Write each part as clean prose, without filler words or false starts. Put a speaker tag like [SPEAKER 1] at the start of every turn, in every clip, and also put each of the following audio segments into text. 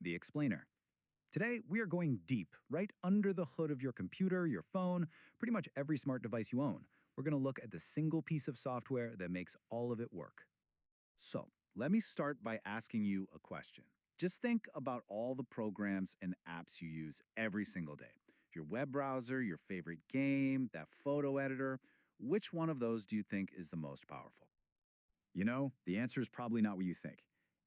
[SPEAKER 1] the explainer. Today, we are going deep, right under the hood of your computer, your phone, pretty much every smart device you own. We're going to look at the single piece of software that makes all of it work. So, let me start by asking you a question. Just think about all the programs and apps you use every single day. Your web browser, your favorite game, that photo editor, which one of those do you think is the most powerful? You know, the answer is probably not what you think.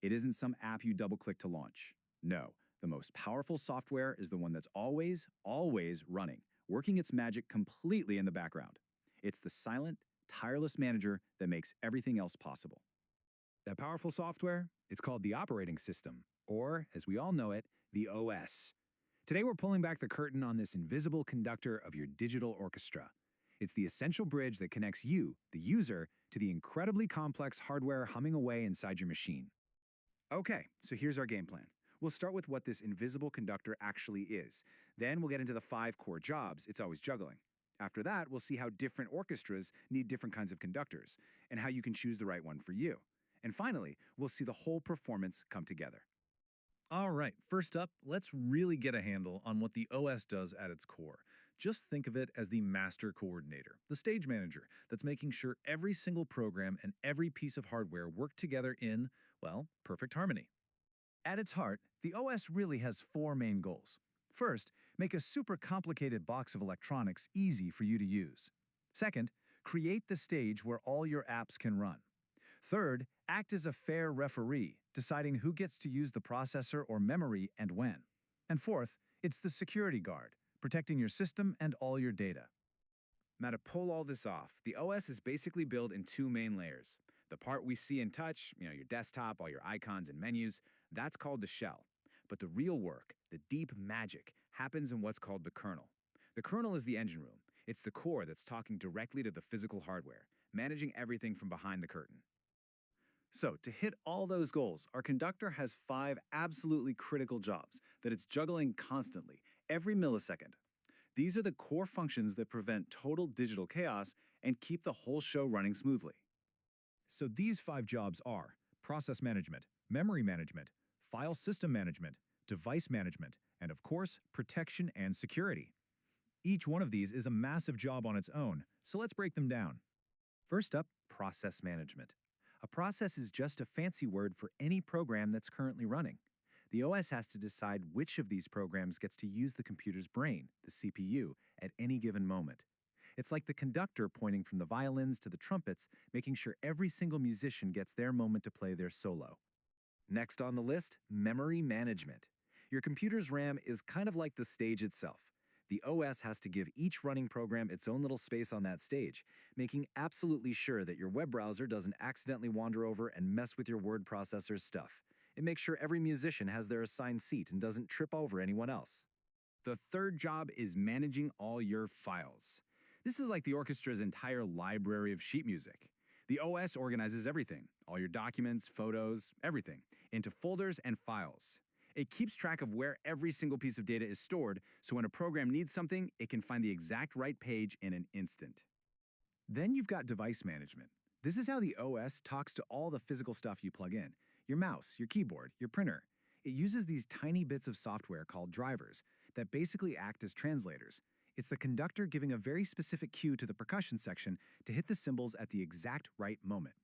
[SPEAKER 1] It isn't some app you double-click to launch. No, the most powerful software is the one that's always running, working its magic completely in the background. It's the silent, tireless manager that makes everything else possible. That powerful software, it's called the operating system, or, as we all know it, the OS. Today we're pulling back the curtain on this invisible conductor of your digital orchestra. It's the essential bridge that connects you, the user, to the incredibly complex hardware humming away inside your machine. Okay, so here's our game plan. We'll start with what this invisible conductor actually is. Then we'll get into the 5 core jobs it's always juggling. After that, we'll see how different orchestras need different kinds of conductors, and how you can choose the right one for you. And finally, we'll see the whole performance come together.
[SPEAKER 2] All right, first up, let's really get a handle on what the OS does at its core. Just think of it as the master coordinator, the stage manager that's making sure every single program and every piece of hardware work together in, well, perfect harmony.
[SPEAKER 1] At its heart, the OS really has 4 main goals. First, make a super complicated box of electronics easy for you to use. Second, create the stage where all your apps can run. Third, act as a fair referee, deciding who gets to use the processor or memory and when. And fourth, it's the security guard, protecting your system and all your data. Now, to pull all this off, the OS is basically built in 2 main layers. The part we see and touch, your desktop, all your icons and menus, that's called the shell. But the real work, the deep magic, happens in what's called the kernel. The kernel is the engine room. It's the core that's talking directly to the physical hardware, managing everything from behind the curtain. So, to hit all those goals, our conductor has 5 absolutely critical jobs that it's juggling constantly, every millisecond. These are the core functions that prevent total digital chaos and keep the whole show running smoothly. So these 5 jobs are process management, memory management, file system management, device management, and of course, protection and security. Each one of these is a massive job on its own, so let's break them down. First up, process management. A process is just a fancy word for any program that's currently running. The OS has to decide which of these programs gets to use the computer's brain, the CPU, at any given moment. It's like the conductor pointing from the violins to the trumpets, making sure every single musician gets their moment to play their solo. Next on the list, memory management. Your computer's RAM is kind of like the stage itself. The OS has to give each running program its own little space on that stage, making absolutely sure that your web browser doesn't accidentally wander over and mess with your word processor's stuff. It makes sure every musician has their assigned seat and doesn't trip over anyone else. The third job is managing all your files. This is like the orchestra's entire library of sheet music. The OS organizes everything, all your documents, photos, everything, into folders and files. It keeps track of where every single piece of data is stored, so when a program needs something, it can find the exact right page in an instant. Then you've got device management. This is how the OS talks to all the physical stuff you plug in. Your mouse, your keyboard, your printer. It uses these tiny bits of software called drivers that basically act as translators. It's the conductor giving a very specific cue to the percussion section to hit the cymbals at the exact right moment.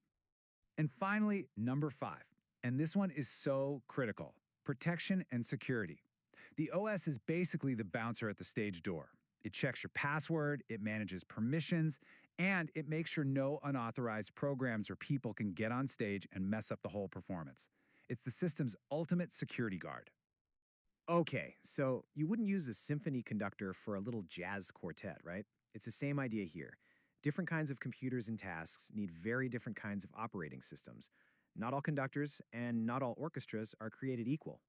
[SPEAKER 1] And finally, number 5. And this one is so critical. Protection and security. The OS is basically the bouncer at the stage door. It checks your password, it manages permissions, and it makes sure no unauthorized programs or people can get on stage and mess up the whole performance. It's the system's ultimate security guard. Okay, so you wouldn't use a symphony conductor for a little jazz quartet, right? It's the same idea here. Different kinds of computers and tasks need very different kinds of operating systems. Not all conductors and not all orchestras are created equal.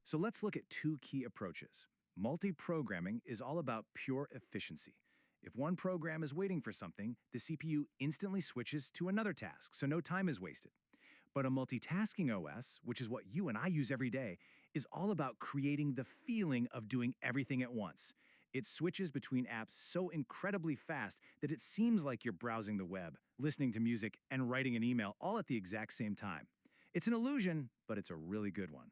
[SPEAKER 1] So let's look at 2 key approaches. Multi-programming is all about pure efficiency. If one program is waiting for something, the CPU instantly switches to another task, so no time is wasted. But a multitasking OS, which is what you and I use every day, is all about creating the feeling of doing everything at once. It switches between apps so incredibly fast that it seems like you're browsing the web, listening to music, and writing an email all at the exact same time. It's an illusion, but it's a really good one.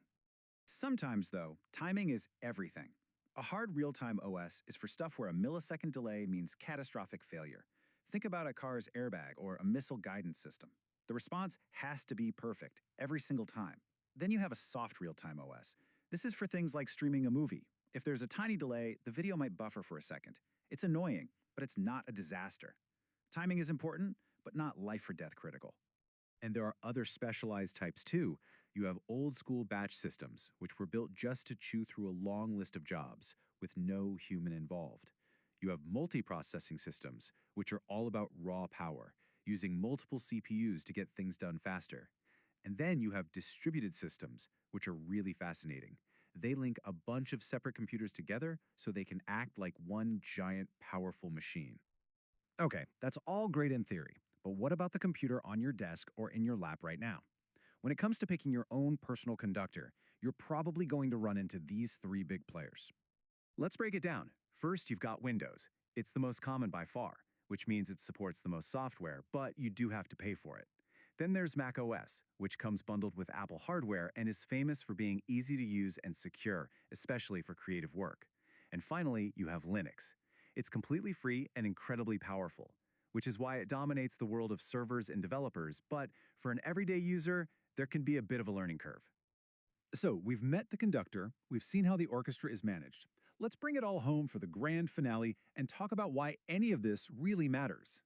[SPEAKER 3] Sometimes, though, timing is everything. A hard real-time OS is for stuff where a millisecond delay means catastrophic failure. Think about a car's airbag or a missile guidance system. The response has to be perfect every single time. Then you have a soft real-time OS. This is for things like streaming a movie. If there's a tiny delay, the video might buffer for a second. It's annoying, but it's not a disaster. Timing is important, but not life-or-death critical.
[SPEAKER 2] And there are other specialized types too. You have old-school batch systems, which were built just to chew through a long list of jobs with no human involved. You have multiprocessing systems, which are all about raw power, using multiple CPUs to get things done faster. And then you have distributed systems, which are really fascinating. They link a bunch of separate computers together so they can act like one giant, powerful machine.
[SPEAKER 1] Okay, that's all great in theory, but what about the computer on your desk or in your lap right now? When it comes to picking your own personal conductor, you're probably going to run into these three big players. Let's break it down. First, you've got Windows. It's the most common by far, which means it supports the most software, but you do have to pay for it. Then there's Mac OS, which comes bundled with Apple hardware and is famous for being easy to use and secure, especially for creative work. And finally, you have Linux. It's completely free and incredibly powerful, which is why it dominates the world of servers and developers, but for an everyday user, there can be a bit of a learning curve. So, we've met the conductor, we've seen how the orchestra is managed. Let's bring it all home for the grand finale and talk about why any of this really matters.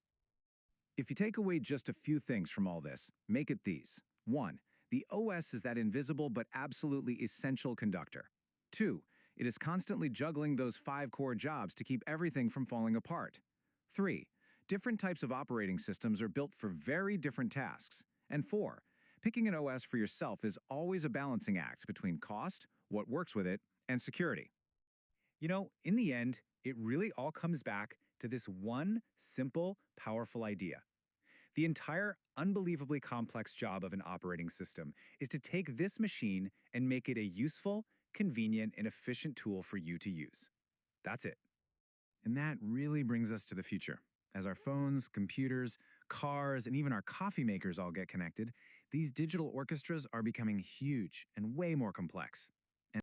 [SPEAKER 1] If you take away just a few things from all this, make it these. 1. The OS is that invisible but absolutely essential conductor. 2. It is constantly juggling those 5 core jobs to keep everything from falling apart. 3. Different types of operating systems are built for very different tasks. And 4. Picking an OS for yourself is always a balancing act between cost, what works with it, and security. In the end, it really all comes back to this one simple, powerful idea. The entire unbelievably complex job of an operating system is to take this machine and make it a useful, convenient, and efficient tool for you to use. That's it. And that really brings us to the future. As our phones, computers, cars, and even our coffee makers all get connected, these digital orchestras are becoming huge and way more complex.